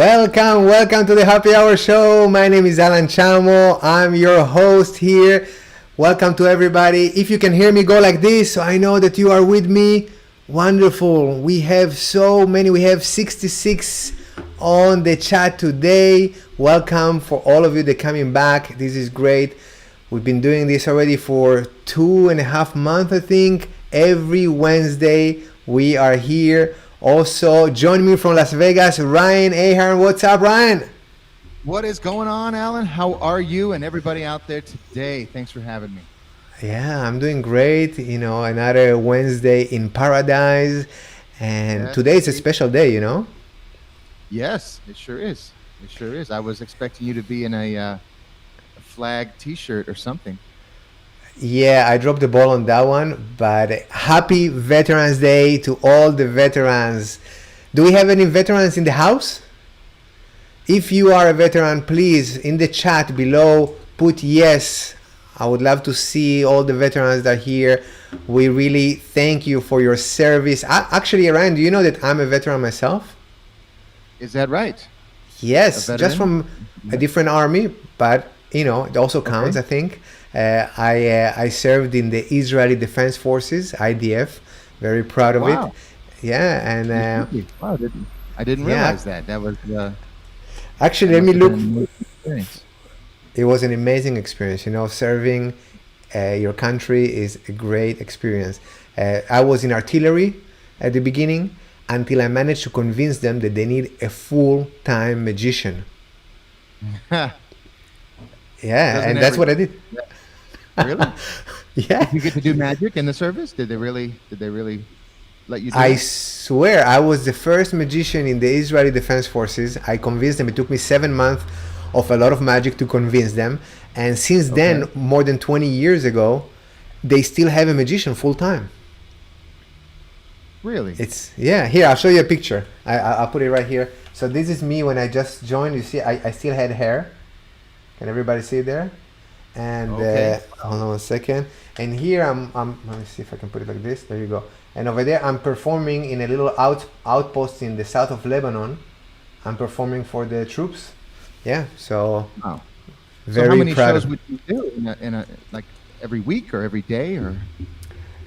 Welcome to the Happy Hour Show. My name is Alan Chamo. I'm your host here. Welcome to everybody. If you can hear me, go like this so I know that you are with me. Wonderful. We have so many. We have 66 on the chat today. Welcome for all of you that are coming back. This is great. We've been doing this already for 2.5 months, I think. Every Wednesday we are here. Also, join me from Las Vegas, Ryan Ahern. What's up, Ryan? What is going on, Alan? How are you and everybody out there today? Thanks for having me. Yeah, I'm doing great. You know, another Wednesday in paradise. And Yes, today is a indeed. special day, you know? Yes, it sure is. It sure is. I was expecting you to be in a flag T-shirt or something. Yeah, I dropped the ball on that one. But happy Veterans Day to all the veterans. Do we have any veterans in the house? If you are a veteran, please, in the chat below, put yes. I would love to see all the veterans that are here. We really thank you for your service. Actually, Ryan, do you know that I'm a veteran myself? Is that right? Yes, A just veteran? from a different army, but you know, it also counts, I think. I served in the Israeli Defense Forces, IDF. Very proud of Wow. it. Yeah, and Wow, I didn't yeah, realize that. That was actually, that let me must have been look. an amazing experience. It was an amazing experience. You know, serving your country is a great experience. I was in artillery at the beginning until I managed to convince them that they need a full-time magician. Yeah, Doesn't and that's what I did. really? Yeah. Did you get to do magic in the service? Did they really let you do I it? swear I was the first magician in the Israeli Defense Forces. I convinced them. It took me 7 months of a lot of magic to convince them. And since then, Okay. more than 20 years ago, they still have a magician full time. Really? It's, yeah, here, I'll show you a picture. I'll put it right here. So this is me when I just joined. You see, I still had hair. Can everybody see it there? And Okay. hold on 1 second. And here let me see if I can put it like this. There you go. And over there, I'm performing in a little outpost in the south of Lebanon. I'm performing for the troops. Yeah, so Wow. So very how many proud shows of. would you do in a like every week or every day or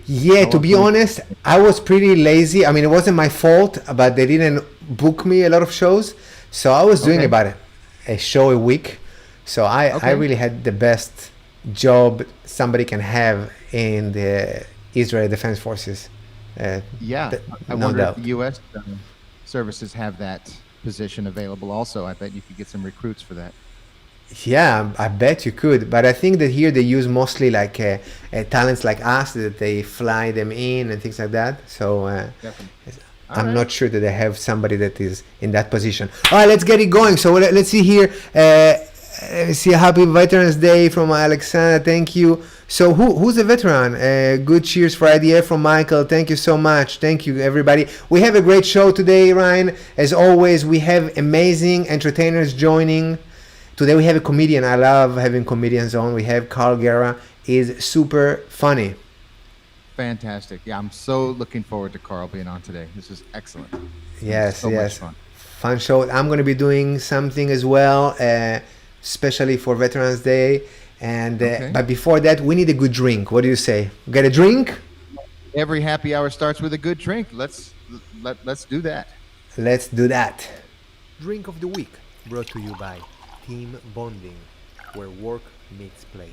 Yeah, how to be often would honest, I was pretty lazy. I mean, it wasn't my fault, but they didn't book me a lot of shows. So I was doing Okay. about a show a week. So I Okay. really had the best job somebody can have in the Israeli Defense Forces. Yeah, I No wonder if doubt. the U.S. Services have that position available also. I bet you could get some recruits for that. Yeah, I bet you could. But I think that here they use mostly like talents like us, that they fly them in and things like that. So Definitely. All I'm right. not sure that they have somebody that is in that position. All right, let's get it going. So let's see here. See, happy Veterans Day from Alexandra. Thank you. So who's a veteran? Good cheers for IDF from Michael. Thank you so much. Thank you, everybody. We have a great show today, Ryan. As always, we have amazing entertainers joining. Today we have a comedian. I love having comedians on. We have Carl Guerra. Is super funny. Fantastic. Yeah, I'm so looking forward to Carl being on today. This is excellent. It's gonna be Yes, so much yes. fun. Fun show. I'm going to be doing something as well, especially for Veterans Day. And Okay. but before that, we need a good drink. What do you say? Get a drink? Every happy hour starts with a good drink. Let's do that. Let's do that. Drink of the week brought to you by Team Bonding, where work meets play.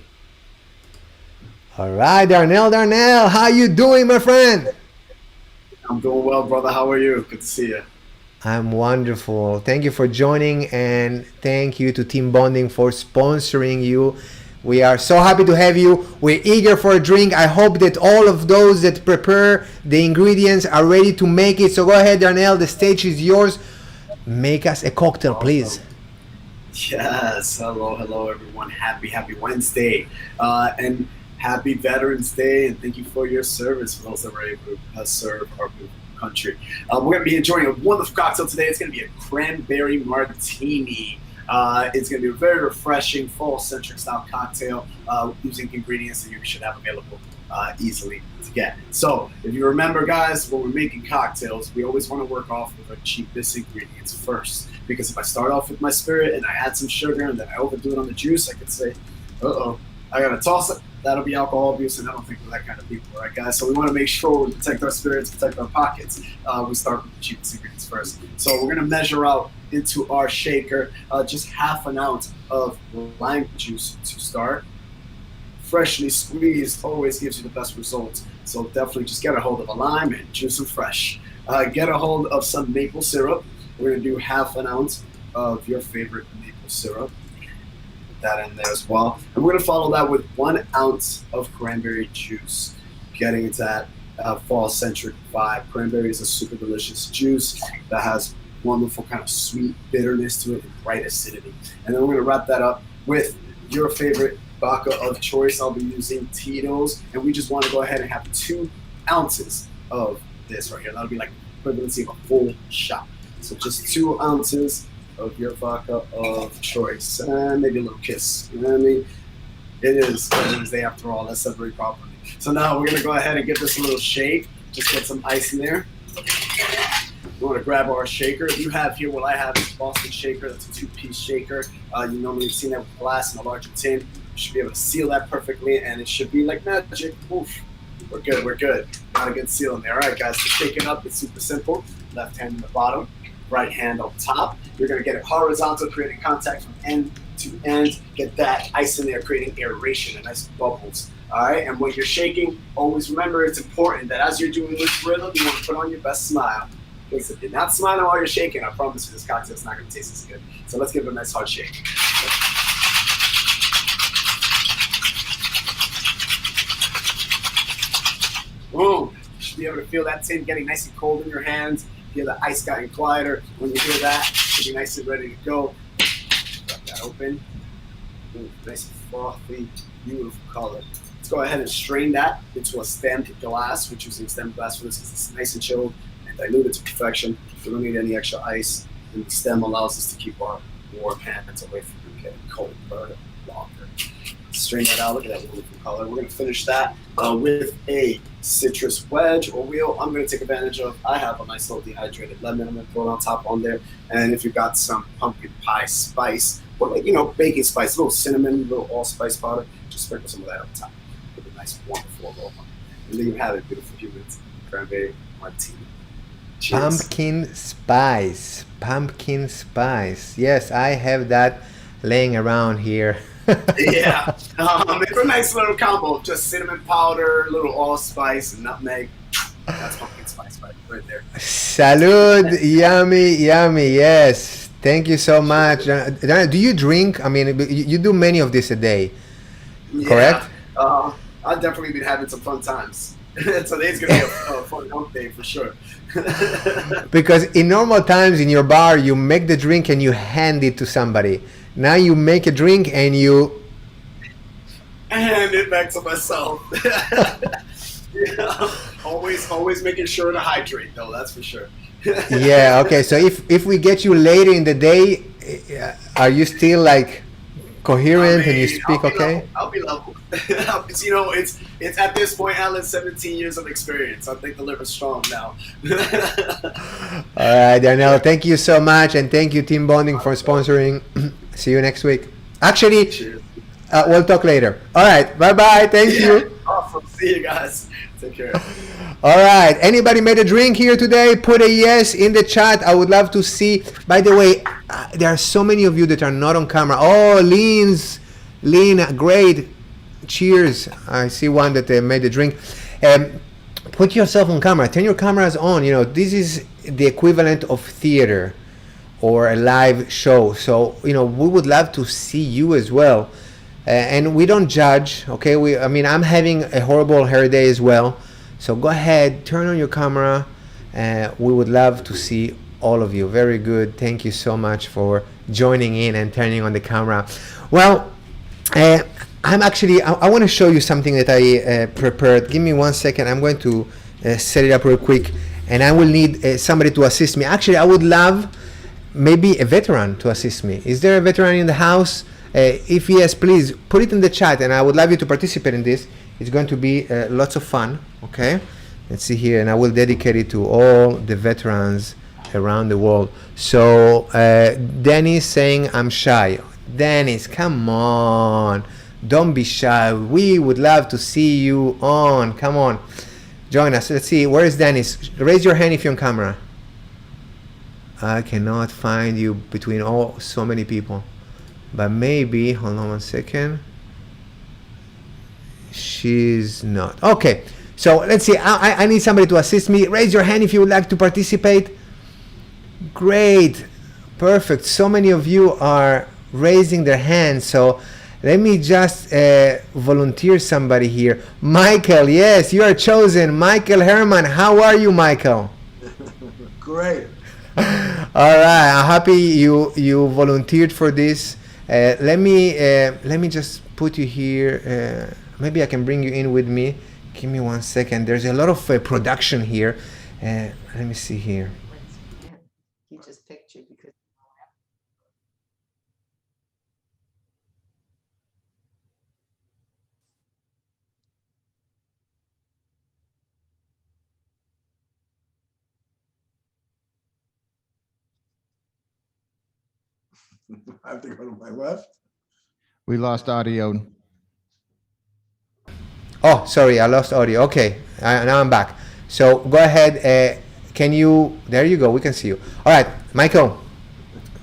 All right, Darnell, how you doing, my friend? I'm doing well, brother. How are you? Good to see you. I'm wonderful. Thank you for joining, and thank you to Team Bonding for sponsoring you. We are so happy to have you. We're eager for a drink. I hope that all of those that prepare the ingredients are ready to make it. So go ahead, Darnell. The stage is yours. Make us a cocktail, please. Yes. Hello, everyone. Happy Wednesday. And happy Veterans Day. And thank you for your service for those that were able to serve our country. We're going to be enjoying a wonderful cocktail today. It's going to be a Cranberry Martini. It's going to be a very refreshing, fall-centric style cocktail using ingredients that you should have available easily to get. So if you remember, guys, when we're making cocktails, we always want to work off with our cheapest ingredients first. because if I start off with my spirit and I add some sugar and then I overdo it on the juice, I could say, I gotta toss it. That'll be alcohol abuse, and I don't think we're that kind of people, right, guys? So we want to make sure we protect our spirits, protect our pockets. We start with the cheapest ingredients first. So we're gonna measure out into our shaker just half an ounce of lime juice to start. Freshly squeezed always gives you the best results. So definitely just get a hold of a lime and juice them fresh. Get a hold of some maple syrup. We're gonna do half an ounce of your favorite maple syrup. That in there as well, and we're gonna follow that with 1 ounce of cranberry juice, getting into that fall-centric vibe. Cranberry is a super delicious juice that has wonderful kind of sweet bitterness to it and bright acidity. And then we're gonna wrap that up with your favorite vodka of choice. I'll be using Tito's, and we just want to go ahead and have 2 ounces of this right here. That'll be like equivalency of a full shot. So just 2 ounces of your vodka of choice, and maybe a little kiss. You know what I mean? It is Veterans Day after all. Let's celebrate properly. So now we're gonna go ahead and give this a little shake. Just get some ice in there. We want to grab our shaker. You have here what I have is a Boston shaker. That's a 2-piece shaker. You normally have seen that with glass in a larger tin. You should be able to seal that perfectly, and it should be like magic. Oof. We're good. We're good. Got a good seal in there. All right, guys. To shake it up, it's super simple. Left hand in the bottom, right hand on top. You're going to get it horizontal, creating contact from end to end. Get that ice in there, creating aeration and nice bubbles. All right, and when you're shaking, always remember it's important that as you're doing this rhythm, you want to put on your best smile. Because if you're not smiling while you're shaking, I promise you this cocktail's not going to taste as good. So let's give it a nice hard shake. Boom. You should be able to feel that tin getting nice and cold in your hands. Feel the ice getting quieter. When you hear that, you'll be nice and ready to go. Got that open. Ooh, nice and frothy, beautiful color. Let's go ahead and strain that into a stemmed glass. We're choosing stemmed glass for this because it's nice and chilled and diluted to perfection. We don't need any extra ice. And the stem allows us to keep our warm hands away from getting cold for longer. Strain that out. Look at that wonderful color. We're going to finish that with a citrus wedge or wheel. I'm going to take advantage of, I have a nice little dehydrated lemon. I'm going to throw it on top on there. And if you've got some pumpkin pie spice, or like, baking spice, a little cinnamon, a little allspice powder, just sprinkle some of that on top. With a nice, wonderful aroma. And there you have it, beautiful humans. Cranberry Martini. Cheers. Pumpkin spice. Yes, I have that laying around here. Yeah, it's a nice little combo of just cinnamon powder, little allspice, and nutmeg. That's pumpkin spice right there. Salud, yummy, yes. Thank you so much. Do you drink? I mean, you do many of this a day, correct? I've definitely been having some fun times. Today's going to be a fun hump day for sure. Because in normal times in your bar, you make the drink and you hand it to somebody. Now you make a drink and you hand it back to myself. Yeah, always making sure to hydrate though, that's for sure. Yeah, okay. So if we get you later in the day, are you still like coherent and you speak okay? I'll be level. It's at this point, Alan, 17 years of experience. I think the liver's strong now. All right, Darnell, thank you so much, and thank you, Team Bonding, for sponsoring. See you next week. Actually, we'll talk later. All right, bye-bye. Thank you. Awesome. See you guys. Take care. All right. Anybody made a drink here today? Put a yes in the chat. I would love to see. By the way, there are so many of you that are not on camera. Oh, Lean, great. Cheers. I see one that made a drink. Put yourself on camera. Turn your cameras on. This is the equivalent of theater or a live show. So, we would love to see you as well. And we don't judge, okay? I'm having a horrible hair day as well. So go ahead, turn on your camera. We would love to see all of you. Very good. Thank you so much for joining in and turning on the camera. Well, I want to show you something that I prepared. Give me 1 second. I'm going to set it up real quick. And I will need somebody to assist me. Actually, I would love maybe a veteran to assist me. Is there a veteran in the house? If yes, please put it in the chat, and I would love you to participate in this. It's going to be lots of fun. Okay, let's see here, and I will dedicate it to all the veterans around the world. So Dennis saying I'm shy. Dennis, come on, don't be shy. We would love to see you on. Come on, join us. Let's see, where is Dennis? Raise your hand if you're on camera. I cannot find you between so many people, but maybe, hold on 1 second. She's not. Okay, so let's see. I need somebody to assist me. Raise your hand if you would like to participate. Great, perfect. So many of you are raising their hands. So let me just volunteer somebody here. Michael, yes, you are chosen. Michael Herman, how are you, Michael? Great. All right, I'm happy you volunteered for this. Let me just put you here. Maybe I can bring you in with me. Give me 1 second. There's a lot of production here. Let me see here. He just picked you because. I have to go to my left. We lost audio. Oh, sorry, I lost audio. Okay, now I'm back. So go ahead. Can you? There you go. We can see you. All right, Michael.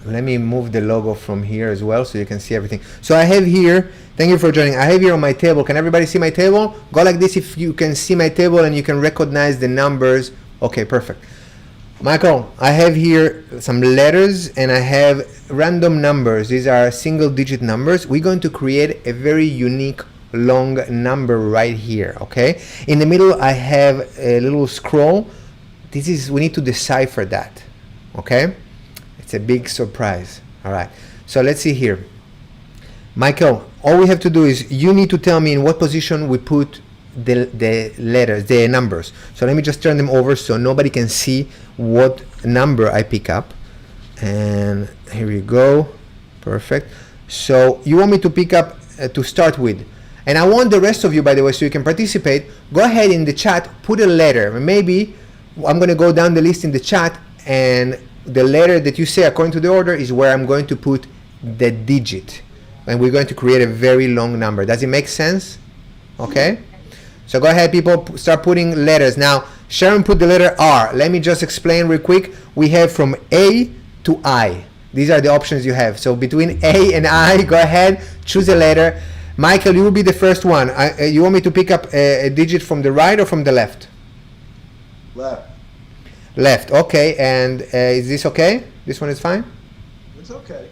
Let me move the logo from here as well so you can see everything. So I have here. Thank you for joining. I have here on my table. Can everybody see my table? Go like this if you can see my table and you can recognize the numbers. Okay, perfect. Michael, I have here some letters and I have random numbers. These are single-digit numbers. We're going to create a very unique long number right here, okay? In the middle, I have a little scroll. We need to decipher that, okay? It's a big surprise. All right, so let's see here. Michael, all we have to do is you need to tell me in what position we put the letters, the numbers. So let me just turn them over so nobody can see what number I pick up. And here we go. Perfect. So you want me to pick up to start with. And I want the rest of you, by the way, so you can participate. Go ahead in the chat, put a letter. Maybe I'm going to go down the list in the chat, and the letter that you say according to the order is where I'm going to put the digit. And we're going to create a very long number. Does it make sense? Okay. So go ahead, people, start putting letters. Now, Sharon put the letter R. Let me just explain real quick. We have from A to I. These are the options you have. So between A and I, go ahead, choose a letter. Michael, you will be the first one. You want me to pick up a digit from the right or from the left? Left. Left, okay. And is this okay? This one is fine? It's okay.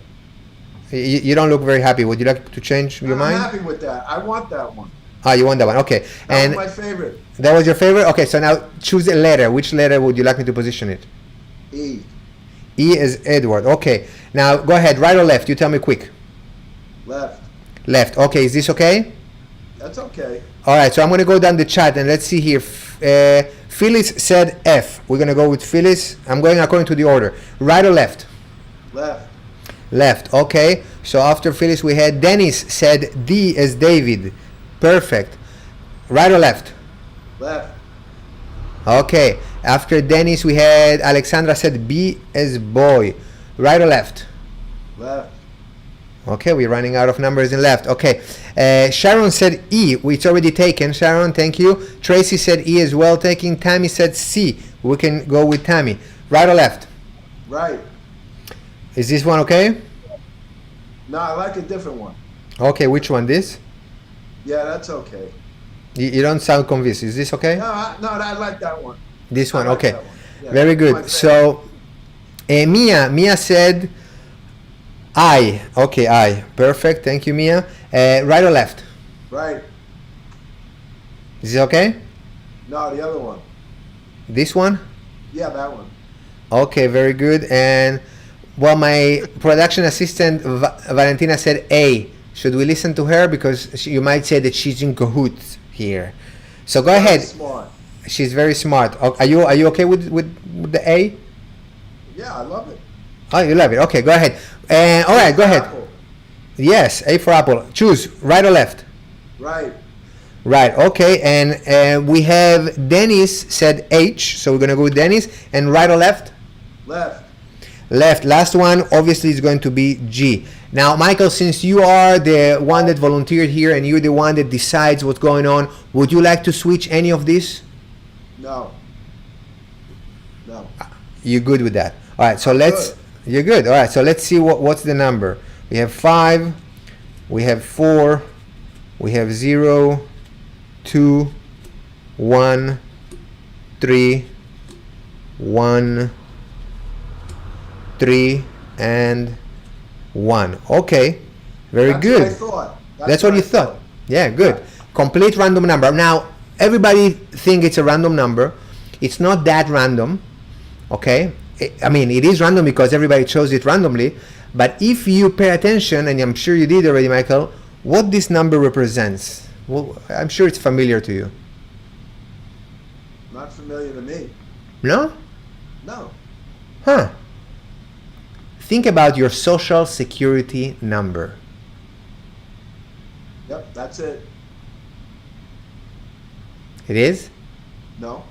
You don't look very happy. Would you like to change your mind? I'm happy with that. I want that one. Ah, you want that one, okay. That was my favorite. That was your favorite? Okay, so now choose a letter. Which letter would you like me to position it? E. E is Edward, okay. Now go ahead, right or left? You tell me quick. Left. Left, okay. Is this okay? That's okay. All right, so I'm going to go down the chat and let's see here. Phyllis said F. We're going to go with Phyllis. I'm going according to the order. Right or left? Left. Left, okay. So after Phyllis we had Dennis said D as David. Perfect. Right or left? Left. Okay. After Dennis we had Alexandra said B as boy. Right or left? Left. Okay, we're running out of numbers in left. Okay. Sharon said E. It's already taken. Sharon, thank you. Tracy said E as well, taking. Tammy said C. We can go with Tammy. Right or left? Right. Is this one okay? No, I like a different one. Okay, which one? This? Yeah, that's okay. You don't sound convinced. Is this okay? No, I like that one. This one, I like okay. that one. Yeah, very that's my good. favorite. So, Mia said I. Okay, I. Perfect. Thank you, Mia. Right or left? Right. Is this okay? No, the other one. This one? Yeah, that one. Okay, very good. And well, my production assistant Valentina said A. Should we listen to her because you might say that she's in cahoots here? So go ahead. Smart. She's very smart. Are you okay with the A? Yeah, I love it. Oh, you love it. Okay, go ahead. All right, go ahead. Apple. Yes, A for apple. Choose right or left. Right. Right. Okay, and we have Dennis said H, so we're gonna go with Dennis. And right or left? Left. Left. Last one, obviously, is going to be G. Now, Michael, since you are the one that volunteered here and you're the one that decides what's going on, would you like to switch any of this? No. No. You're good with that. All right, so let's. Good. You're good. All right, so let's see what's the number. We have 5, we have 4, we have 0, 2, 1, 3, 1, 3, and 1. Okay, very That's good. what I thought. That's what you thought. Yeah, good. Complete random number. Now, everybody think it's a random number. It's not that random, okay? I mean, it is random because everybody chose it randomly, but if you pay attention, and I'm sure you did already, Michael, what this number represents, well, I'm sure it's familiar to you. Not familiar to me. No? No. Huh. Think about your social security number. Yep, that's it. It is? No.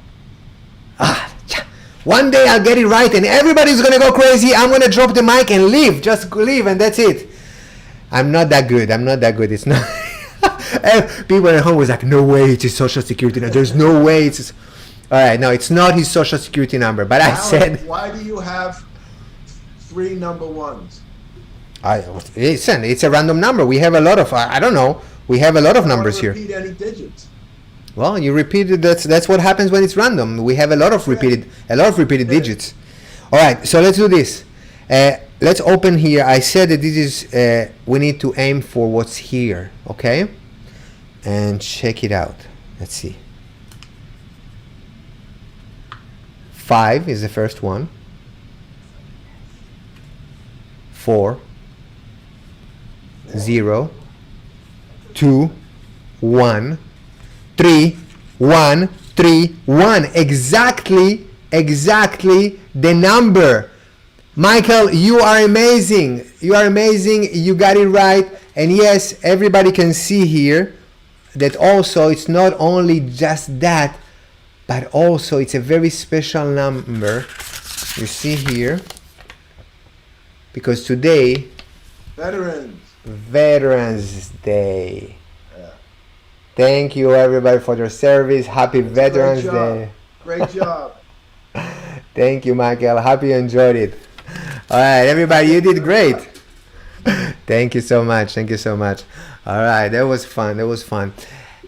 One day I'll get it right and everybody's gonna go crazy. I'm gonna drop the mic and leave. Just leave and that's it. I'm not that good. It's not. And people at home was like, no way it's his social security number. There's no way it's his... All right, no, it's not his social security number. But I Alan, said... why do you have 3 number 1s? Listen, it's a random number. We have a lot of... I don't know. We have a lot of numbers here. Repeat any digits. Well, you repeated. That's what happens when it's random. We have a lot of repeated digits. All right, so let's do this. Let's open here. I said that this is we need to aim for what's here, okay? And check it out. Let's see. 5 is the first one. 4, 0, 2, 1. 3, 1, 3, 1. Exactly the number. Michael, you are amazing. You got it right. And yes, everybody can see here that also it's not only just that, but also it's a very special number. You see here, because today, Veterans Day. Thank you everybody for your service. Happy Veterans Day. Great job. Thank you, Michael. Happy you enjoyed it. All right, everybody, you did great. Thank you so much. All right, that was fun.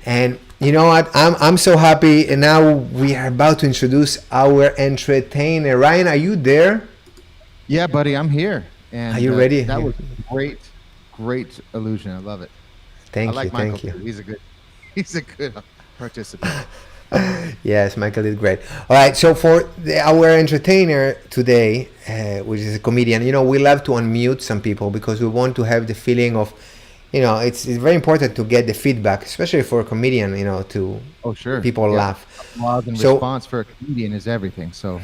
And you know what? I'm so happy. And now we are about to introduce our entertainer. Ryan, are you there? Yeah, buddy, I'm here. And are you ready? That was great illusion. I love it. Thank I like you. Michael Thank you. too. He's a good participant. Yes, Michael did great. All right, so for our entertainer today, which is a comedian, you know, we love to unmute some people because we want to have the feeling of, you know, it's very important to get the feedback, especially for a comedian, you know, to people laugh. Applause and response for a comedian is everything. So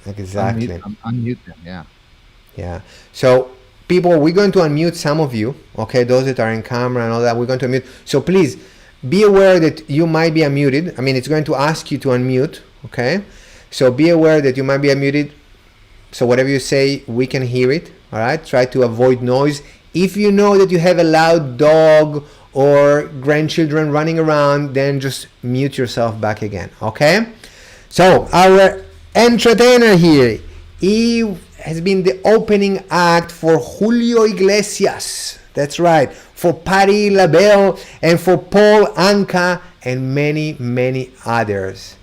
exactly. Unmute them, yeah. Yeah. So people, we're going to unmute some of you, okay, those that are in camera and all that, we're going to unmute. So please, be aware that you might be unmuted. I mean, it's going to ask you to unmute, okay? So be aware that you might be unmuted. So whatever you say, we can hear it, all right? Try to avoid noise. If you know that you have a loud dog or grandchildren running around, then just mute yourself back again, okay? So our entertainer here, he has been the opening act for Julio Iglesias. That's right, for Patti LaBelle and for Paul Anka and many others.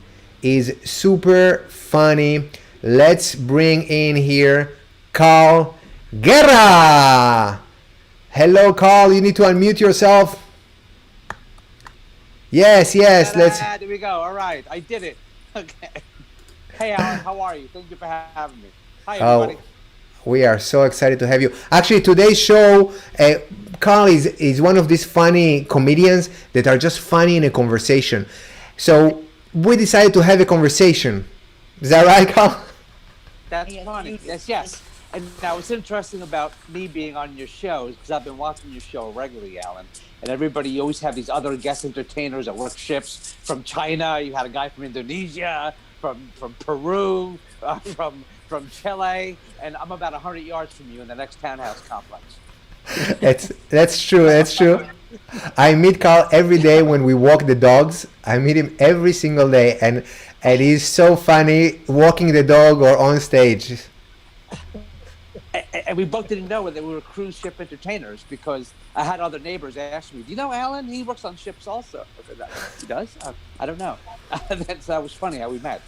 Is super funny. Let's bring in here Carl Guerra. Hello, Carl. You need to unmute yourself. Yes. Let's. There we go. All right, I did it. Okay. Hey, Alan, how are you? Thank you for having me. Hi, everybody. We are so excited to have you. Actually, today's show, Carl is one of these funny comedians that are just funny in a conversation. So we decided to have a conversation. Is that right, Carl? That's funny. Yes. And now what's interesting about me being on your show is because I've been watching your show regularly, Alan. And everybody, you always have these other guest entertainers that work ships from China. You had a guy from Indonesia, from Peru, from Chile, and I'm about 100 yards from you in the next townhouse complex. That's true. That's true. I meet Carl every day when we walk the dogs. I meet him every single day, and he's so funny walking the dog or on stage. And we both didn't know that we were cruise ship entertainers because I had other neighbors ask me, "Do you know Alan? He works on ships also." I said, "He does? I don't know." That was funny how we met.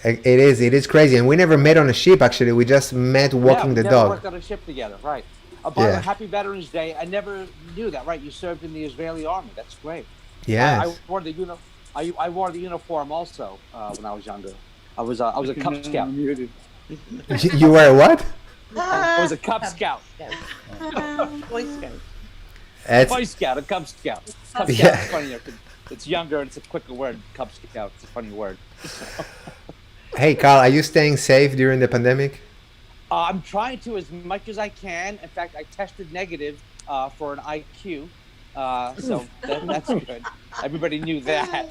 It is crazy, and we never met on a ship. Actually, we just met walking we the never dog. worked on a ship together, right? By the way, Yeah. Happy Veterans Day. I never knew that, right? You served in the Israeli army. That's great. Yes. I wore the I wore the uniform also when I was younger. I was a Cub Scout. You were what? I was a Cub Scout. Boy Scout. That's, Boy Scout, a Cub Scout. Cub Scout Yeah. is funnier. It's younger and it's a quicker word. Cub Scout. It's a funny word. hey, Carl, are you staying safe during the pandemic? I'm trying to as much as I can. In fact, I tested negative for an IQ, so that's good. Everybody knew that.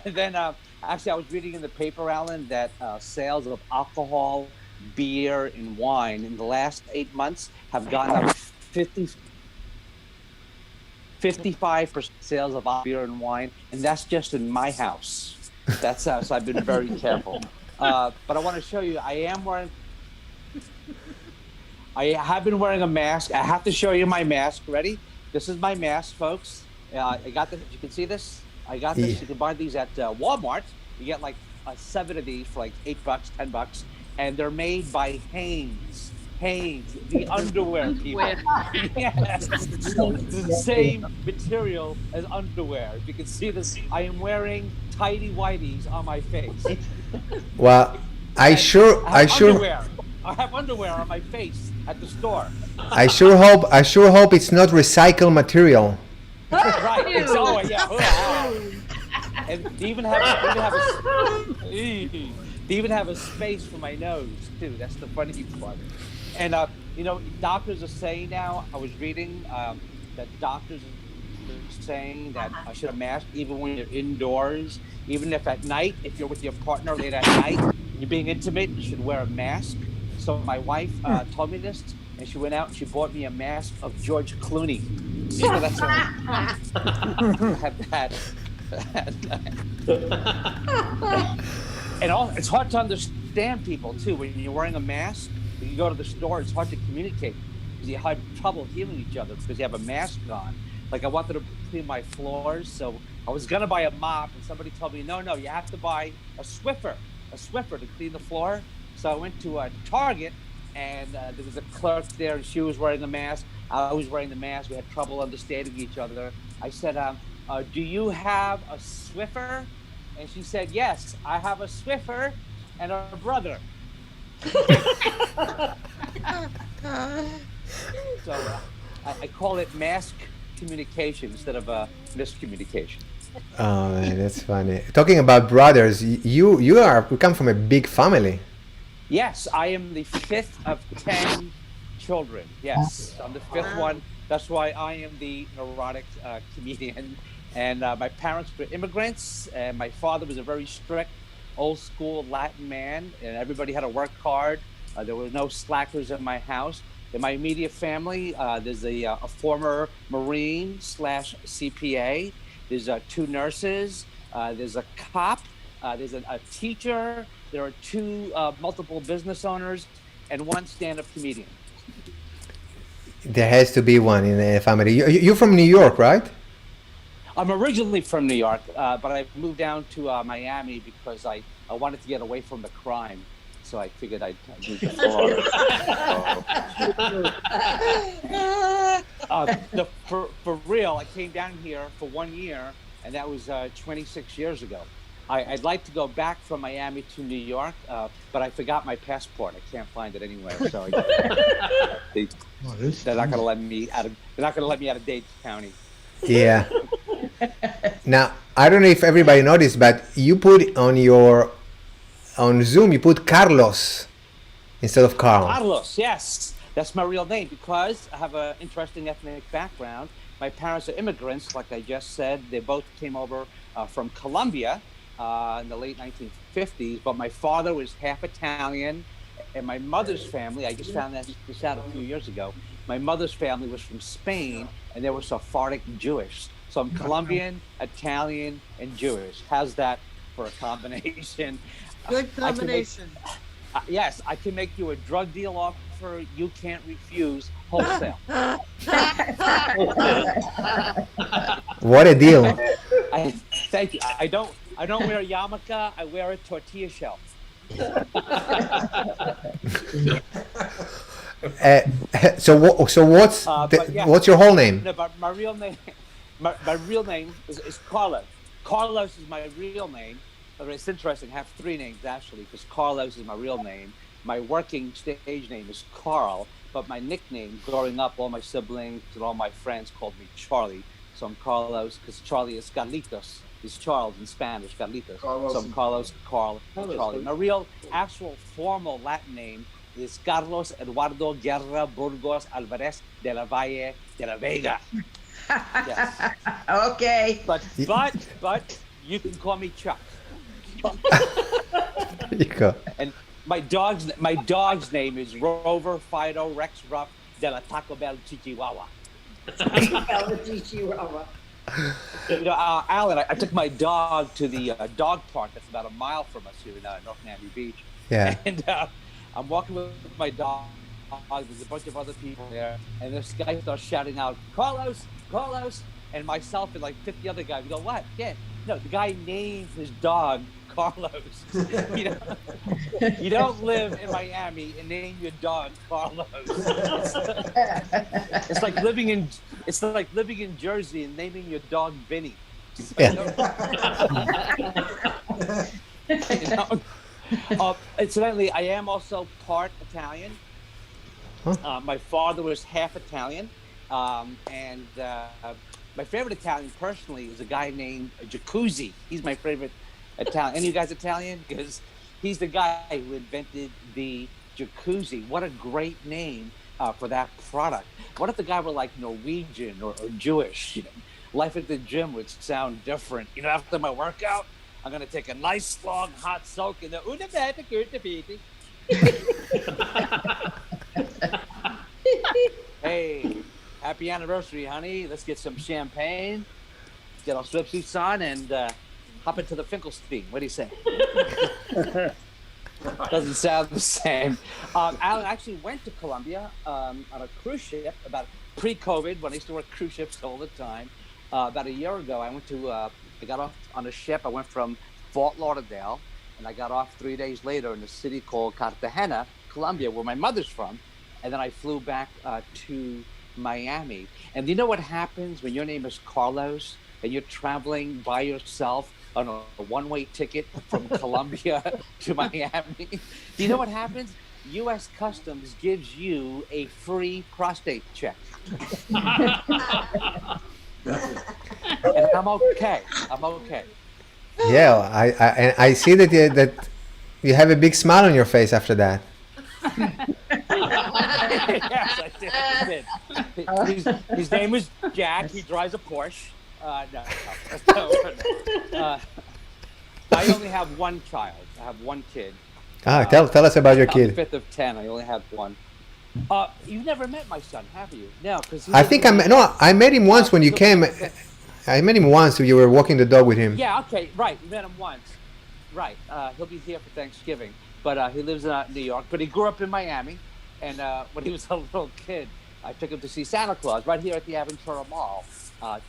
And then, actually, I was reading in the paper, Alan, that sales of alcohol, beer, and wine in the last 8 months have gone up 55% sales of beer and wine, and that's just in my house. That's so I've been very careful. But I want to show you, I have been wearing a mask. I have to show you my mask. Ready? This is my mask, folks. I got this. You can see this. I got this. Yeah. You can buy these at Walmart. You get like 7 of these for like $8, $10, and they're made by Hanes. Hanes, the underwear people. Yes. It's the same material as underwear. If you can see this, I am wearing tidy whities on my face. Well, I sure Underwear. I have underwear on my face at the store. I sure hope it's not recycled material. Right. It's, oh yeah. And they even have a space for my nose too. That's the funny part. And doctors are saying now. I was reading that doctors are saying that I should have a mask even when you're indoors, even if at night, if you're with your partner late at night, you're being intimate, you should wear a mask. So my wife told me this, and she went out and she bought me a mask of George Clooney. So that's and it's hard to understand people too when you're wearing a mask. When you go to the store, it's hard to communicate because you have trouble hearing each other because you have a mask on. Like I wanted to clean my floors, so I was gonna buy a mop, and somebody told me, no, you have to buy a Swiffer to clean the floor. So I went to Target, and there was a clerk there, and she was wearing a mask. I was wearing the mask. We had trouble understanding each other. I said, do you have a Swiffer? And she said, yes, I have a Swiffer and a brother. So I call it mask communication instead of miscommunication. Oh man, that's funny. Talking about brothers, you come from a big family. Yes, I am the 5th of 10 children. Yes, I'm the 5th one. That's why I am the neurotic comedian. And my parents were immigrants, and my father was a very strict, old-school Latin man, and everybody had to work hard. There were no slackers in my house. In my immediate family, there's a former Marine / CPA. There's 2 nurses. There's a cop. There's a teacher. There are 2 multiple business owners and 1 stand-up comedian. There has to be one in the family. You're from New York, right? I'm originally from New York, but I moved down to Miami because I wanted to get away from the crime. So I figured I'd move to Florida. For real, I came down here for 1 year, and that was 26 years ago. I'd like to go back from Miami to New York, but I forgot my passport. I can't find it anywhere. So they're not going to let me out of. They're not going to let me out of Dade County. Yeah. Now I don't know if everybody noticed, but you put on Zoom you put Carlos instead of Carl. Carlos, yes, that's my real name because I have an interesting ethnic background. My parents are immigrants, like I just said. They both came over from Colombia, in the late 1950s. But my father was half Italian, and my mother's family, I just found this out a few years ago. My mother's family was from Spain, and they were Sephardic Jewish. So I'm Colombian, Italian, and Jewish. How's that for a combination? Good combination. Yes, I can make you a drug deal offer you can't refuse, wholesale. What a deal. Thank you. I don't wear a yarmulke. I wear a tortilla shell. What's your whole name? No, but my real name, my real name is Carlos. Carlos is my real name. It's interesting. I have three names actually, because Carlos is my real name. My working stage name is Carl, but my nickname growing up, all my siblings and all my friends called me Charlie. So I'm Carlos because Charlie is Carlitos. Is Charles in Spanish, Carlitos. Carlos. So I'm Carlos, Carl, and Charlie. My real, actual, formal Latin name is Carlos Eduardo Guerra Burgos Alvarez de la Valle de la Vega. Yes. Okay. But you can call me Chuck. There you go. And my dog's name is Rover Fido Rex Ruff de la Taco Bell Chihuahua. You know, Alan, I took my dog to the dog park that's about a mile from us here in North Miami Beach. Yeah. And I'm walking with my dog. There's a bunch of other people there, and this guy starts shouting out, "Carlos, Carlos!" And myself and like 50 other guys. We go, "What? Yeah, no." The guy named his dog Carlos. You don't live in Miami and name your dog Carlos. It's like living in Jersey and naming your dog Vinny. Incidentally, I am also part Italian. My father was half Italian, and my favorite Italian personally is a guy named Jacuzzi. He's my favorite Italian. Any of you guys Italian? Because he's the guy who invented the jacuzzi. What a great name for that product. What if the guy were like Norwegian or Jewish? You know, life at the gym would sound different. You know, after my workout, I'm gonna take a nice long hot soak in the una beta curta piti. Hey, happy anniversary, honey. Let's get some champagne, get our swimsuits on, and hop into the Finkelstein. What do you say? Doesn't sound the same. Alan actually went to Colombia on a cruise ship about pre-COVID, when I used to work cruise ships all the time. About a year ago, I got off on a ship. I went from Fort Lauderdale, and I got off 3 days later in a city called Cartagena, Colombia, where my mother's from. And then I flew back to Miami. And you know what happens when your name is Carlos and you're traveling by yourself on a one-way ticket from Colombia to Miami? Do you know what happens? U.S. Customs gives you a free prostate check. And I'm okay. Yeah, I see that you have a big smile on your face after that. Yes, I did. His name is Jack. He drives a Porsche. No. I only have one child. I have one kid. Tell us about your kid. I'm the fifth of 10. I only have one. You've never met my son, have you? No, because I met him once when you came. I met him once when you were walking the dog with him. Yeah, okay, right. You met him once. Right. He'll be here for Thanksgiving. But he lives in New York. But he grew up in Miami. And when he was a little kid, I took him to see Santa Claus right here at the Aventura Mall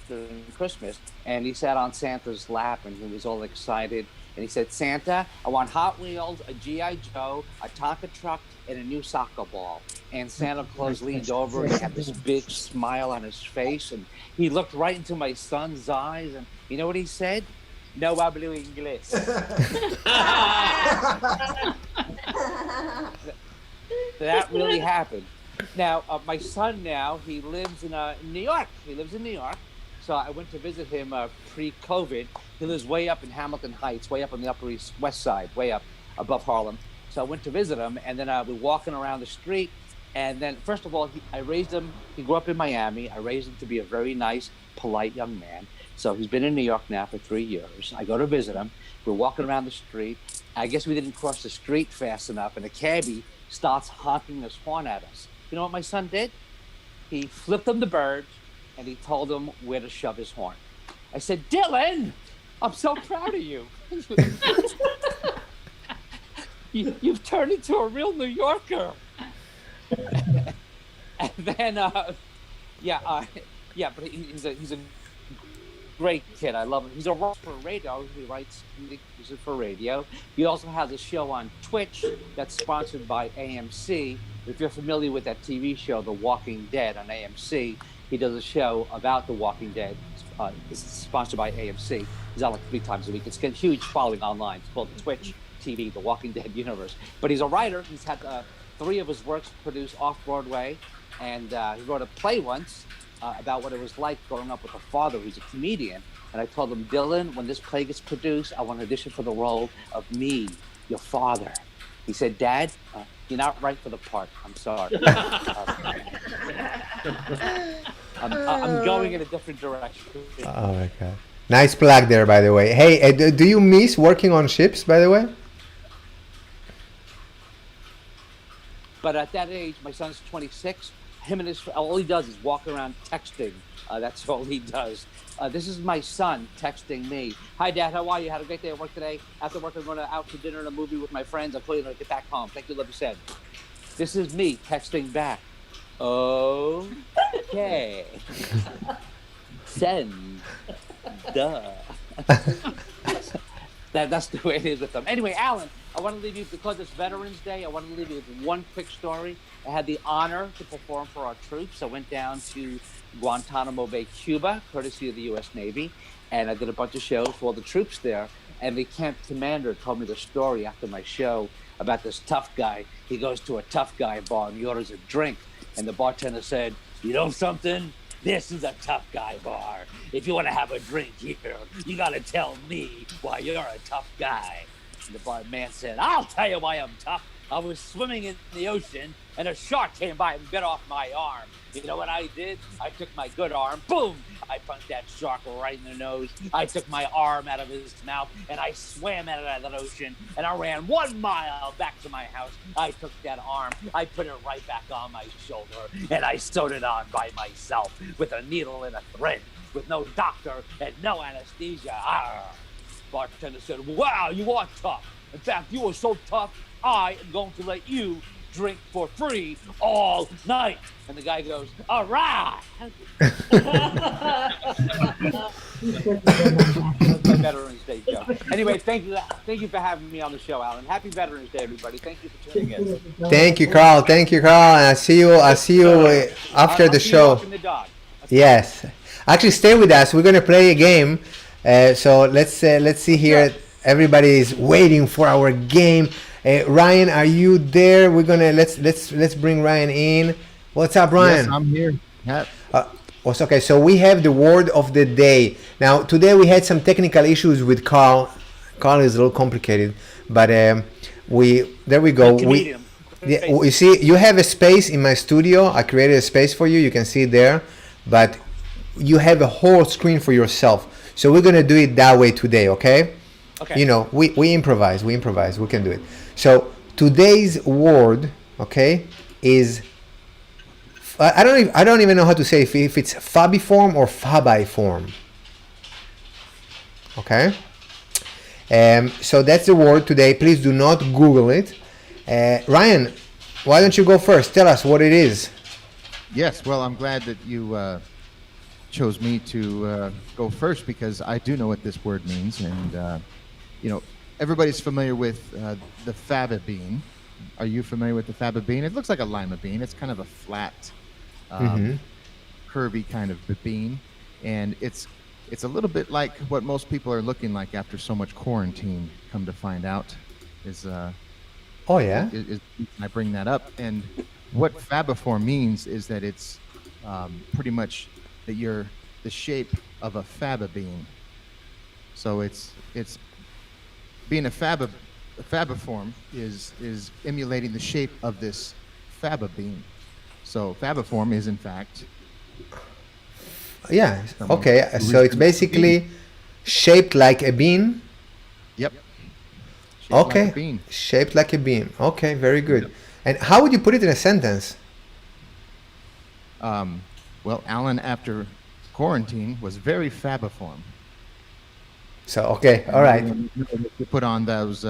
during Christmas. And he sat on Santa's lap, and he was all excited. And he said, "Santa, I want Hot Wheels, a G.I. Joe, a Tonka truck, and a new soccer ball." And Santa Claus leaned over, and he had this big smile on his face. And he looked right into my son's eyes. And you know what he said? "No hablo inglés." That really happened. Now, my son now, he lives in New York. So I went to visit him pre-COVID. He lives way up in Hamilton Heights, way up on the Upper West Side, way up above Harlem. So I went to visit him, and then we're walking around the street, And then, first of all, I raised him. He grew up in Miami. I raised him to be a very nice, polite young man. So he's been in New York now for 3 years. I go to visit him. We're walking around the street. I guess we didn't cross the street fast enough, and a cabbie starts honking his horn at us. You know what my son did? He flipped him the bird, and he told him where to shove his horn. I said, Dylan, I'm so proud of you. You've turned into a real New Yorker. And then, but he's a great kid. I love him. He's a writer for radio. He writes music for radio. He also has a show on Twitch that's sponsored by AMC. If you're familiar with that TV show, The Walking Dead on AMC, he does a show about The Walking Dead. It's sponsored by AMC. He's on like 3 times a week. It's got a huge following online. It's called Twitch TV, The Walking Dead universe. But he's a writer. He's had 3 of his works produced off Broadway, and he wrote a play once about what it was like growing up with a father who's a comedian. And I told him, Dylan, when this play gets produced, I want to audition for the role of me, your father. He said, Dad, you're not right for the part. I'm sorry. I'm going in a different direction. Oh my God. Nice plug there, by the way. Hey, do you miss working on ships, by the way? But at that age, my son's 26. Him and all he does is walk around texting. That's all he does. This is my son texting me. Hi, Dad. How are you? Had a great day at work today. After work, I'm going out to dinner and a movie with my friends. I'll call you when I get back home. Thank you. Love you, said. This is me texting back. Okay. Send. Duh. That's the way it is with them. Anyway, Alan, I want to leave you, because it's Veterans Day, I want to leave you with one quick story. I had the honor to perform for our troops. I went down to Guantanamo Bay, Cuba, courtesy of the U.S. Navy, and I did a bunch of shows for all the troops there. And the camp commander told me the story after my show about this tough guy. He goes to a tough guy bar and he orders a drink. And the bartender said, you know something? This is a tough guy bar. If you want to have a drink here, you got to tell me why you're a tough guy. And the barman said, I'll tell you why I'm tough. I was swimming in the ocean and a shark came by and bit off my arm. You know what I did? I took my good arm, boom! I punched that shark right in the nose. I took my arm out of his mouth and I swam out of that ocean and I ran 1 mile back to my house. I took that arm, I put it right back on my shoulder and I sewed it on by myself with a needle and a thread, with no doctor and no anesthesia. Bartender said, wow, you are tough. In fact, you are so tough, I am going to let you drink for free all night. And the guy goes, all right. Veterans Day joke. Anyway, thank you for having me on the show, Alan. Happy Veterans Day, everybody. Thank you for tuning in. Thank you, Carl. And I see you after the show. The dog. Yes. Actually, stay with us. We're gonna play a game. So let's see here. Sure. Everybody is waiting for our game. Ryan, are you there? We're gonna let's bring Ryan in. What's up, Ryan? Yes, I'm here. Yeah. Okay, so we have the word of the day. Now, today we had some technical issues with Carl. Carl is a little complicated, but there we go. You see, you have a space in my studio. I created a space for you. You can see it there, but you have a whole screen for yourself. So we're gonna do it that way today, okay? Okay. You know, we improvise. We can do it. So today's word, okay, is I don't even know how to say if it's fabiform or fabiform. Okay. So that's the word today. Please do not Google it. Ryan, why don't you go first? Tell us what it is. Yes, well, I'm glad that you chose me to go first, because I do know what this word means. And, everybody's familiar with the faba bean. Are you familiar with the faba bean? It looks like a lima bean. It's kind of a flat, curvy kind of bean. And it's a little bit like what most people are looking like after so much quarantine, come to find out. Oh, yeah? I bring that up. And what fabiform means is that it's pretty much that you're the shape of a faba bean. So it's being a fabiform is emulating the shape of this faba bean. So fabiform is in fact. Yeah. Someone Okay. who So it's resembles a basically shaped like a bean. Yep. Shaped like Okay. a bean. Shaped like a bean. Okay. Very good. And how would you put it in a sentence? Well, Alan, after quarantine, was very fabiform. So okay. All right. You put on those,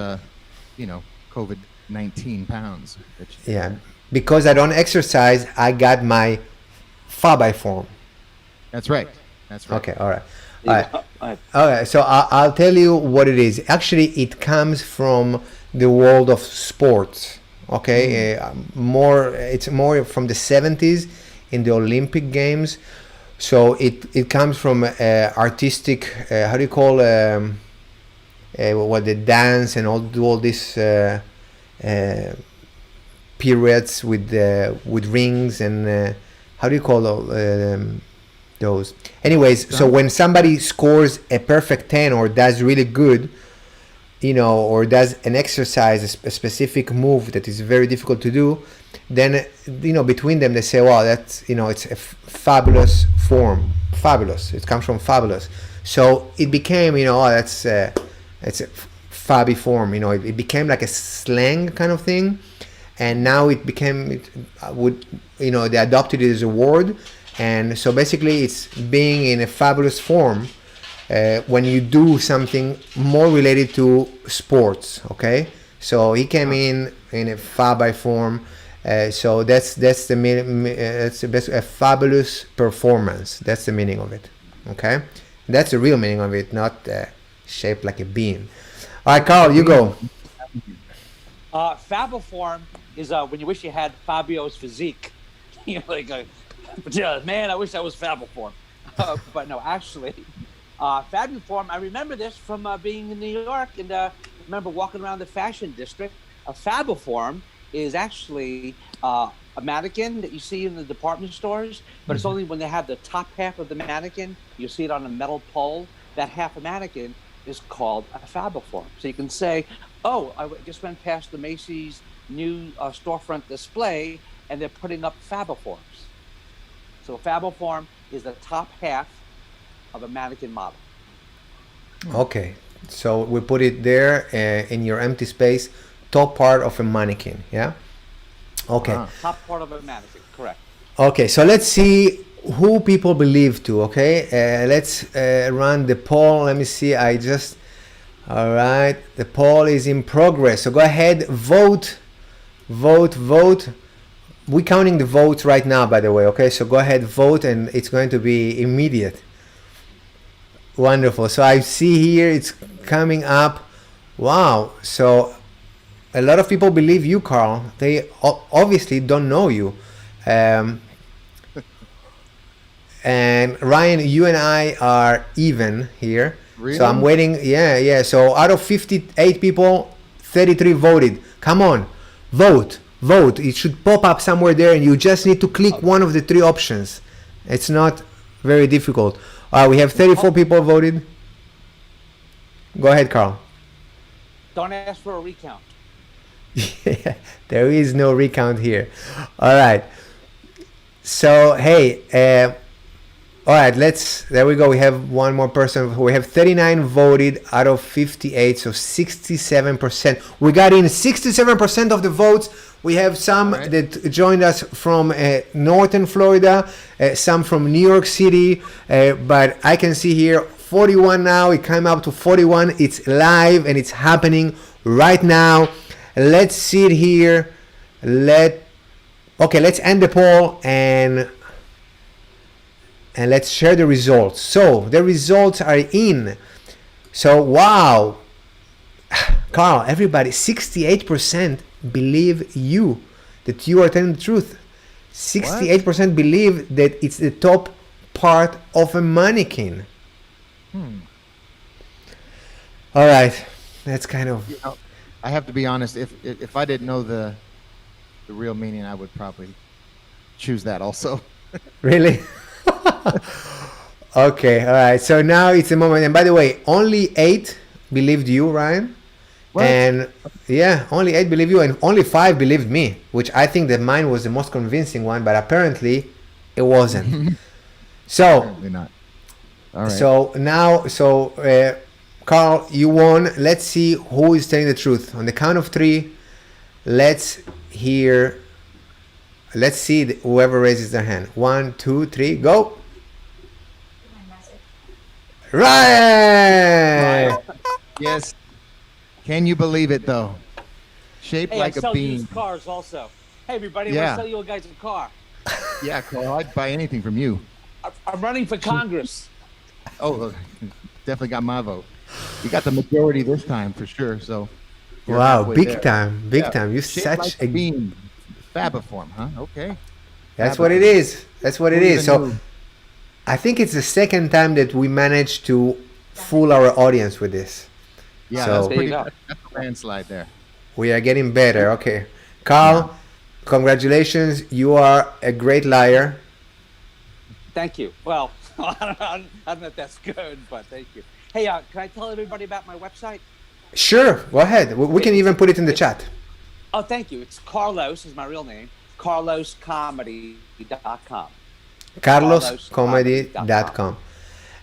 COVID-19 pounds. Yeah. Because I don't exercise, I got my fabiform. That's right. That's right. Okay. All right. All right. All right. So I'll tell you what it is. Actually, it comes from the world of sports. Okay. It's more from the 70s in the Olympic Games. So it comes from artistic. How do you call what the dance and all this periods with rings and how do you call those? Anyways, so when somebody scores a perfect 10 or does really good, or does an exercise, a specific move that is very difficult to do, then between them they say, "Wow, that's it's a fabulous form, fabulous. It comes from fabulous." So it became, it's a fabi form. It became like a slang kind of thing, and now it became they adopted it as a word, and so basically it's being in a fabulous form. When you do something more related to sports, okay? So he came in a fabi form, so that's the best, a fabulous performance. That's the meaning of it, okay? That's the real meaning of it, not shaped like a bean. All right, Carl, you go. Fabiform is when you wish you had Fabio's physique. Man, I wish I was Fabiform. But no, actually. Fabiform, I remember this from being in New York and remember walking around the fashion district. A fabiform is actually a mannequin that you see in the department stores, but it's only when they have the top half of the mannequin, you see it on a metal pole, that half a mannequin is called a fabiform. So you can say, oh, I just went past the Macy's new storefront display and they're putting up fabiforms. So a fabiform is the top half of a mannequin model. Okay, so we put it there in your empty space, top part of a mannequin, yeah? Okay. Top part of a mannequin, correct. Okay, so let's see who people believe to, okay? Let's run the poll. Let me see, all right, the poll is in progress. So go ahead, vote. We're counting the votes right now, by the way, okay? So go ahead, vote, and it's going to be immediate. Wonderful. So I see here it's coming up. Wow. So a lot of people believe you, Carl. They obviously don't know you. And Ryan, you and I are even here. Really? So I'm waiting. Yeah. So out of 58 people, 33 voted. Come on, vote. It should pop up somewhere there, and you just need to click one of the three options. It's not very difficult. We have 34 people voted. Go ahead, Carl. Don't ask for a recount. Yeah, there is no recount here. All right. So, hey, all right, there we go. We have one more person. We have 39 voted out of 58, so 67%. We got in 67% of the votes. We have some that joined us from northern Florida, some from New York City, but I can see here 41 now. It came up to 41. It's live and it's happening right now. Let's see it here. Let's end the poll and let's share the results. So the results are in. So wow, Carl, everybody, 68% believe that you are telling the truth. 68% believe that it's the top part of a mannequin. All right, that's kind of. I have to be honest. If I didn't know the real meaning, I would probably choose that also. Really? Okay, all right. So now it's a moment. And by the way, only 8 believed you, Ryan. What? And yeah, only 8 believe you, and only 5 believed me, which I think that mine was the most convincing one, but apparently it wasn't. So, Apparently not. All right. so Carl, you won. Let's see who is telling the truth. On the count of 3, let's hear. Let's see whoever raises their hand. 1, 2, 3, go. Right. Yes. Can you believe it though? Shaped Hey, like I a sell bean. used cars also. Hey, everybody, I Yeah. want to sell you guys a car. Yeah, Carl, I'd buy anything from you. I'm running for Congress. Oh, definitely got my vote. You got the majority this time for sure. So. you're Wow, halfway big there. time, big Yeah. time. You're Shaped such like a. bean. Fabiform, huh? Okay. That's what it is. That's what it Who is. even So knew? I think it's the second time that we managed to fool our audience with this. Yeah, So- that's There you pretty. go. That's a landslide there. We are getting better. Okay. Carl, congratulations. You are a great liar. Thank you. Well, I don't know if that's good, but thank you. Hey, can I tell everybody about my website? Sure, go ahead. We can even put it in the chat. Oh, thank you. It's Carlos is my real name. CarlosComedy.com. CarlosComedy.com.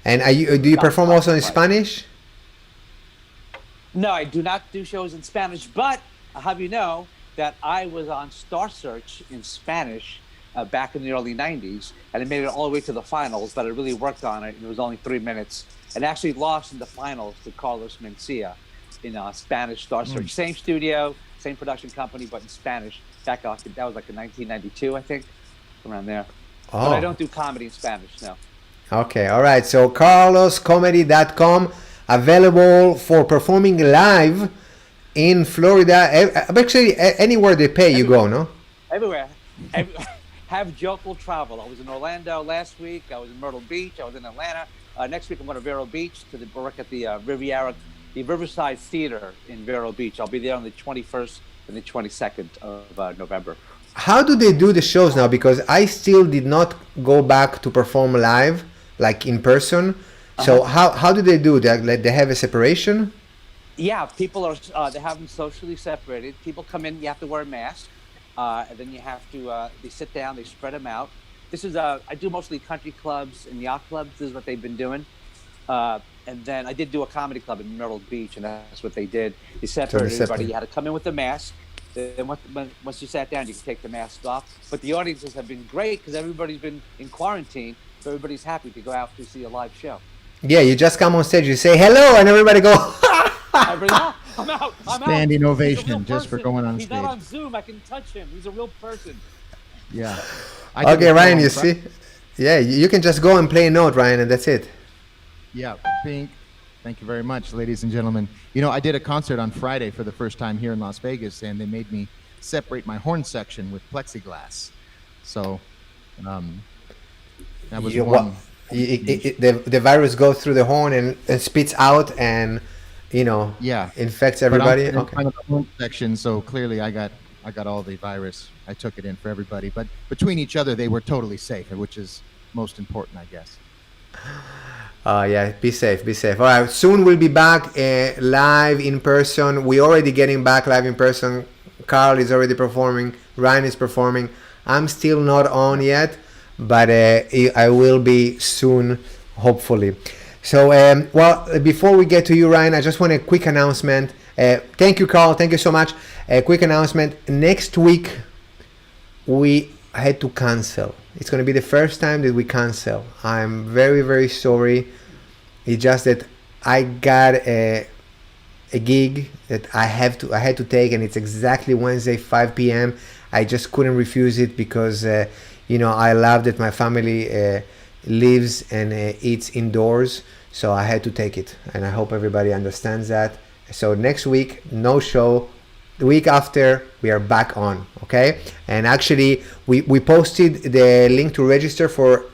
And do you perform also in Spanish? No, I do not do shows in Spanish, but I'll have you know that I was on Star Search in Spanish back in the early 90s, and I made it all the way to the finals, but I really worked on it, and it was only 3 minutes, and actually lost in the finals to Carlos Mencia in Spanish Star Search. Same studio, same production company, but in Spanish. That was like in 1992, I think, around there. But I don't do comedy in Spanish, no. Okay, all right. So carloscomedy.com, available for performing live in Florida. Actually, anywhere they pay, you go, no? Everywhere. Have Joke will travel. I was in Orlando last week. I was in Myrtle Beach. I was in Atlanta. Next week I'm going to Vero Beach to work at the the Riverside Theater in Vero Beach. I'll be there on the 21st and the 22nd of November. How do they do the shows now? Because I still did not go back to perform live, like in person. So how do they do that? Like they have a separation? Yeah, people are they have them socially separated. People come in, you have to wear a mask, and then you have to they sit down, they spread them out. This is I do mostly country clubs and yacht clubs. This is what they've been doing. And then I did do a comedy club in Myrtle Beach, and that's what they did. They separated everybody. You had to come in with a mask. Then once you sat down, you could take the mask off. But the audiences have been great because everybody's been in quarantine, so everybody's happy to go out to see a live show. Yeah, you just come on stage, you say hello, and everybody go. I'm out. Standing He's a real ovation just for person. going on He's stage. not on Zoom. I can touch him. He's a real person. Yeah. I did Okay, a Ryan, show you on see? Yeah, you can just go and play a note, Ryan, and that's it. Yeah, Pink. Thank you very much, ladies and gentlemen. You know, I did a concert on Friday for the first time here in Las Vegas, and they made me separate my horn section with plexiglass. So, that was one. The virus goes through the horn and spits out and, Yeah. infects But I'm everybody. sitting in Okay. front of the horn section, so clearly I got all the virus. I took it in for everybody. But between each other, they were totally safe, which is most important, I guess. Yeah, be safe, be safe. All right, soon we'll be back live in person. We're already getting back live in person. Carl is already performing. Ryan is performing. I'm still not on yet, but I will be soon, hopefully. So, before we get to you, Ryan, I just want a quick announcement. Thank you, Carl. Thank you so much. A quick announcement. Next week, we had to cancel. It's going to be the first time that we cancel. I'm very, very sorry. It's just that I got a gig that I had to take, and it's exactly Wednesday 5 p.m. I just couldn't refuse it because I love that my family lives and eats indoors, so I had to take it, and I hope everybody understands that. So next week, no show. The week after, we are back on, okay? And actually, we posted the link to register for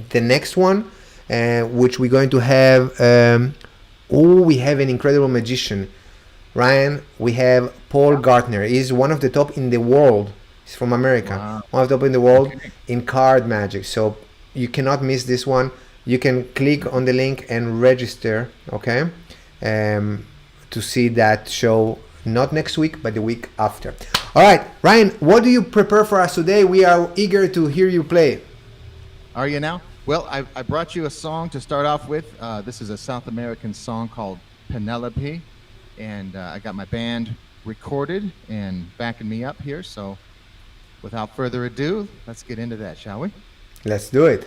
the next one, which we're going to have. We have an incredible magician, Ryan. We have Paul Gartner. He's one of the top in the world. He's from America. Wow. One of the top in the world in card magic. So you cannot miss this one. You can click on the link and register, okay? to see that show, not next week, but the week after. All right, Ryan, what do you prepare for us today? We are eager to hear you play. Are you now? Well, I brought you a song to start off with. This is a South American song called Penelope, and I got my band recorded and backing me up here. So without further ado, let's get into that, shall we? Let's do it.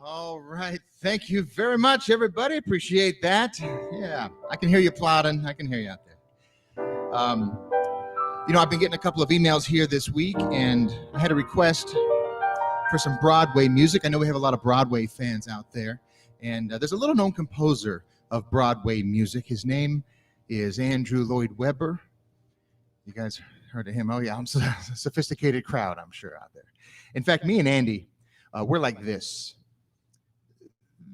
All right. Thank you very much, everybody. Appreciate that. Yeah, I can hear you applauding. I can hear you out there. I've been getting a couple of emails here this week, and I had a request for some Broadway music. I know we have a lot of Broadway fans out there, and there's a little-known composer of Broadway music. His name is Andrew Lloyd Webber. You guys heard of him? Oh, yeah, I'm a sophisticated crowd, I'm sure, out there. In fact, me and Andy, we're like this.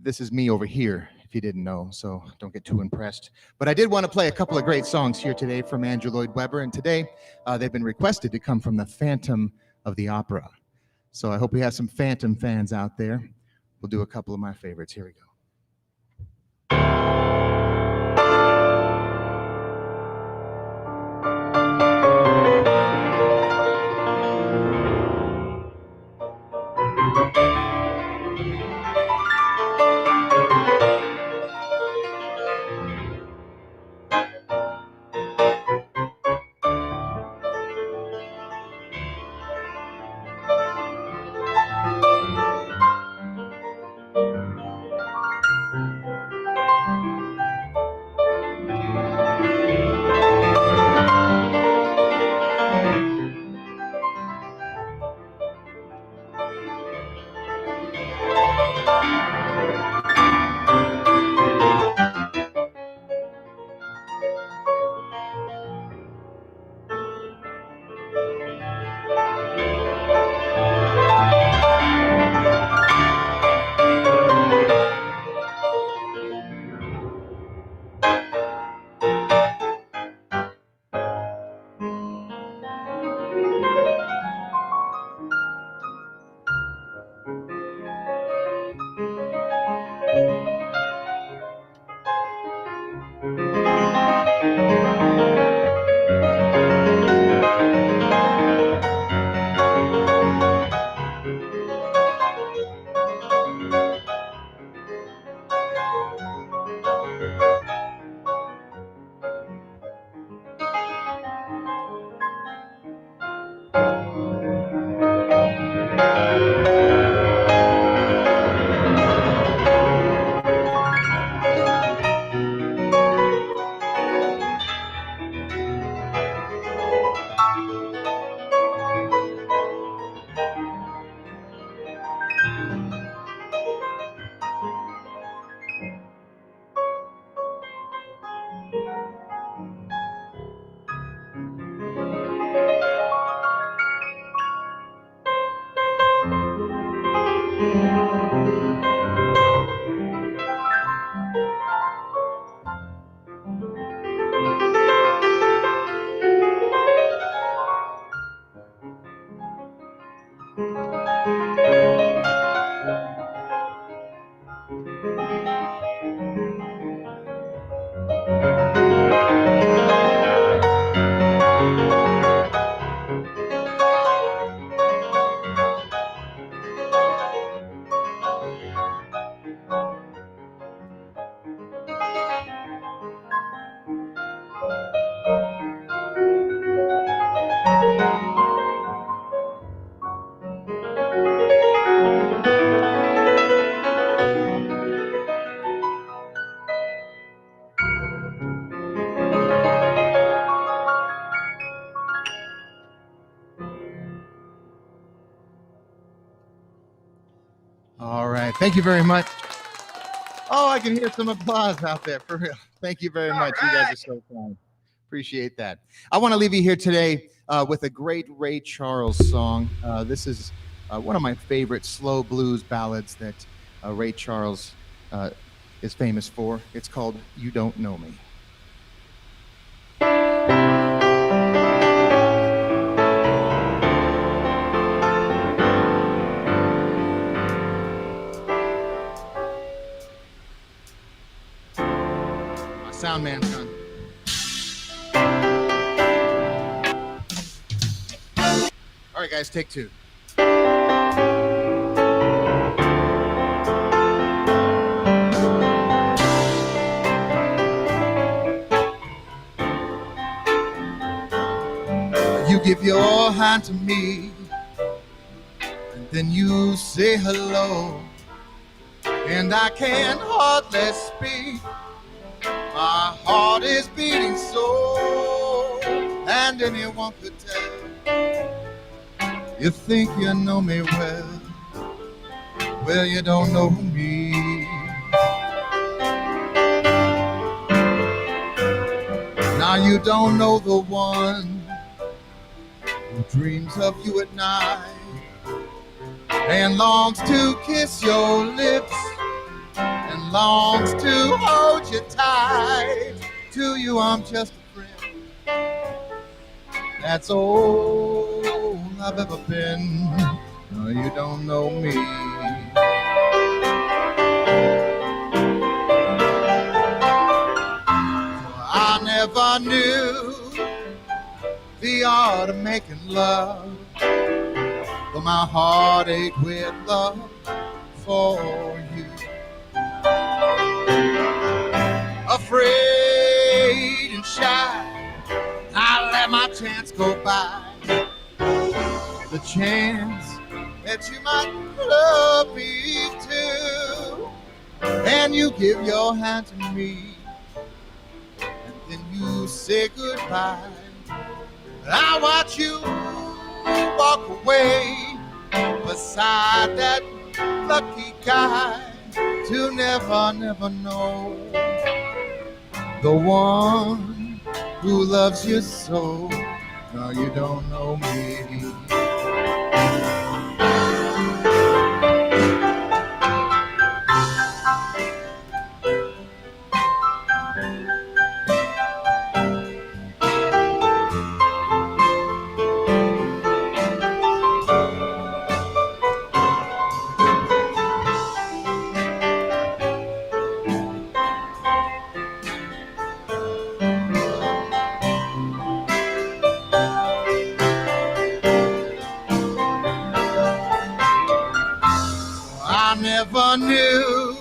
This is me over here, if you didn't know, so don't get too impressed. But I did want to play a couple of great songs here today from Andrew Lloyd Webber, and today they've been requested to come from the Phantom of the Opera. So I hope we have some Phantom fans out there. We'll do a couple of my favorites. Here we go. All right. Thank you very much. Oh, I can hear some applause out there, for real. Thank you very much. You guys are so kind. Appreciate that. I want to leave you here today with a great Ray Charles song. This is one of my favorite slow blues ballads that Ray Charles is famous for. It's called You Don't Know Me. Sound man's gone. All right, guys, take two. You give your hand to me, and then you say hello, and I can hardly speak. My heart is beating so, and anyone could tell. You think you know me well, well, you don't know me. Now you don't know the one who dreams of you at night and longs to kiss your lips and longs to hold you tight. To you I'm just a friend, that's all I've ever been. No, you don't know me. I never knew the art of making love, but my heart ached with love for you. Afraid and shy, I let my chance go by. The chance that you might love me too, and you give your hand to me, and then you say goodbye. I watch you walk away beside that lucky guy to never, never know the one who loves you so. No, you don't know me. I never knew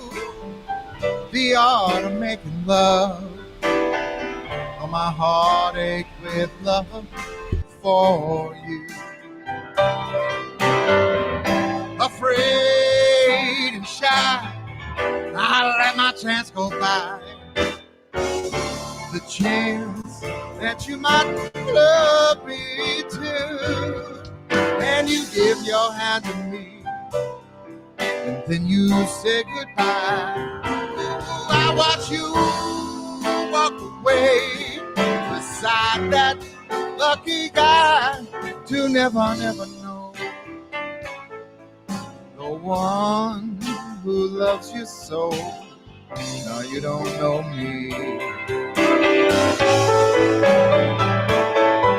the art of making love, oh, my heart ached with love for you. Afraid and shy, I let my chance go by. The chance that you might love me too, and you give your hand to me, and then you say goodbye. I watch you walk away beside that lucky guy to never, never know the one who loves you so. No, you don't know me.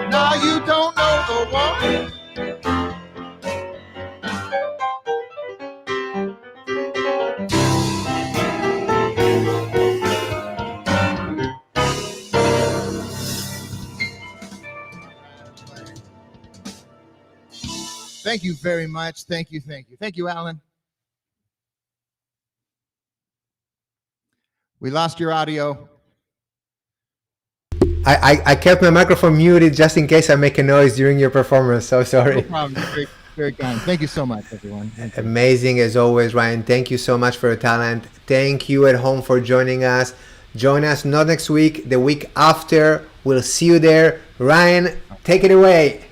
No, you don't know the one. Thank you very much. Thank you, thank you. Thank you, Alan. We lost your audio. I kept my microphone muted just in case I make a noise during your performance. So sorry. No problem. Very, very kind. Thank you so much, everyone. Amazing as always, Ryan. Thank you so much for your talent. Thank you at home for joining us. Join us not next week, the week after. We'll see you there. Ryan, take it away.